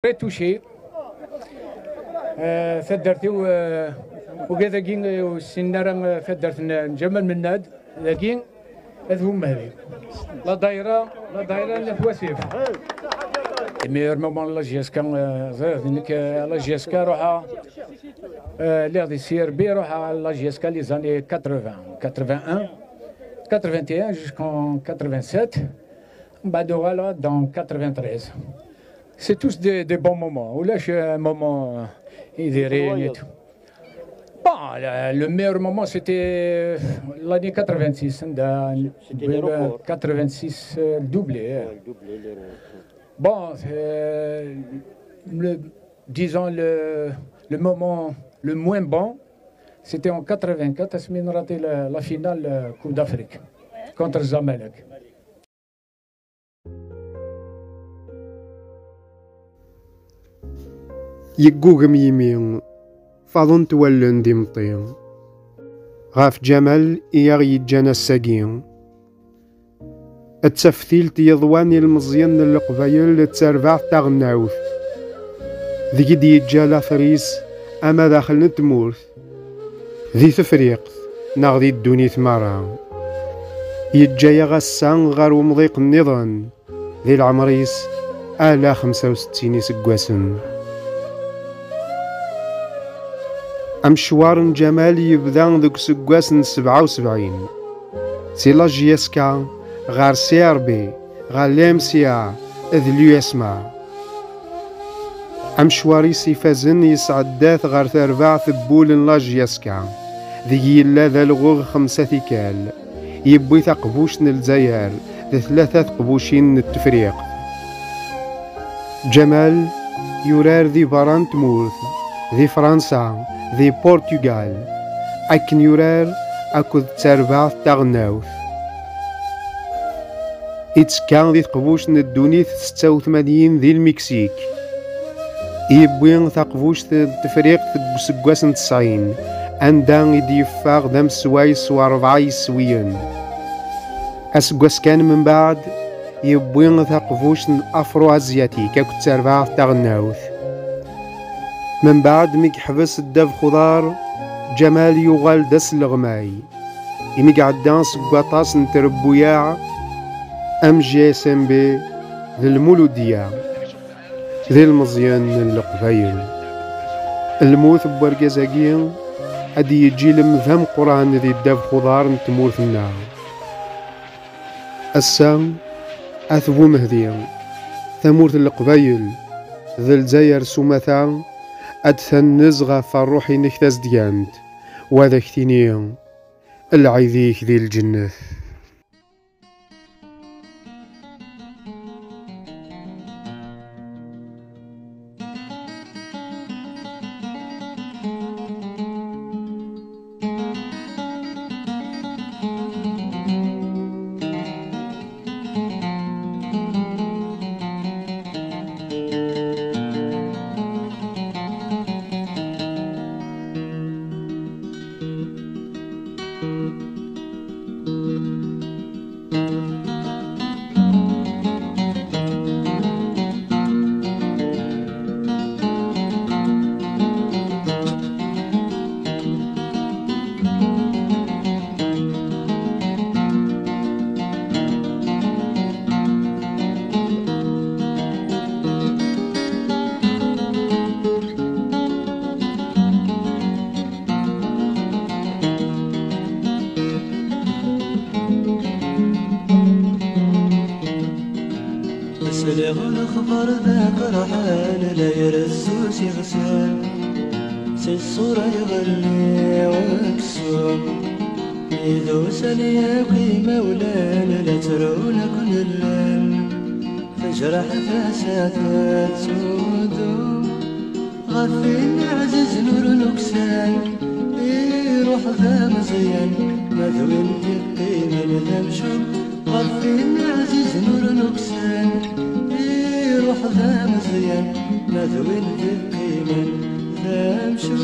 توشي ثدرتي وكذا كين السنارة ثدرت نجمل من ناد لكن هذوما هذي لا دايرة لا تواسيف ميور مومون لا جيسكا ذنك لا جيسكا روحها اللي غادي يسير بي روحها لا جيسكا لي زاني 80 81 81 jusqu'en 87 من بعد فوالا دون 93. C'est tous des bons moments. Ou là, je un moment idéal. Bon, le meilleur moment, c'était l'année 86. 86 doublé. Bon, disons le moment le moins bon, c'était en 84, à on a raté la finale Coupe d'Afrique contre Zamalek. يقوغم يمين فاضن تولن ديمطين غاف جمال إياغ يجانا الساقين التفثيل يضواني المزيان القبايل تسربع تاغناوث ذي دي يجالا فريس أما داخل نتمورث ذي تفريق ناغذي الدوني ثمارا يجايا غسان غار ومضيق النظام ذي العمريس آلا 65 سقواسن أمشوار جمال يبدا ذوك سكواس 77 سي لا جيسكا غار سي ار بي غار لام سي ا اذ ليو اسما أمشواري سيفازن يسعدات غار تربع ثبول لا جيسكا ذي يلا ذا الغوغ 5 ثيكال يبوي ثقبوش الجزائر ذي 3 قبوشين التفريق جمال يورار ذي بارانت مورث ذي فرنسا ذي بورتوغال أكن يورار أكد تربع تاغناوث إتسكان ذي تقبوش ندوني 86 ذي المكسيك يبوين ثقبوش التفريق سكواس 90 عندان يديفاغ دام سوايس و4 يسويين أسكواس كان من بعد يبوين ثقبوش الأفرو أزياتيك أكد تربع تاغناوث من بعد ميك حبس الدف خضار جمال يغال دس الغماي يميك عدان سقاطاس نتربويا ام جي اس ام بي ذي المولودية ذي المزيان القبايل الموت بورقازاقين ادي يجي لمذهم قران ذي الدف خضار نتمورث النار السام اثبو مهديا ثمورث القبايل ذي الجزائر سومثان أدثن نزغة فالروحي نكتاز ديانت وهذا كتينيا العيذيك ذي الجنة سلغ الخبر ذاك رحال لا يرسوس يغسل سي الصورة يغلي وكسوم إذا سلياكي مولانا لا ترون كل الليل تجرح فاساتات سودو غفين عزيز نور نكسان روح ذا مزيان مذوين يقيم الهمشم غفين عزيز نور نكسان روح ذا مزيان مذوين يقيم الهمشم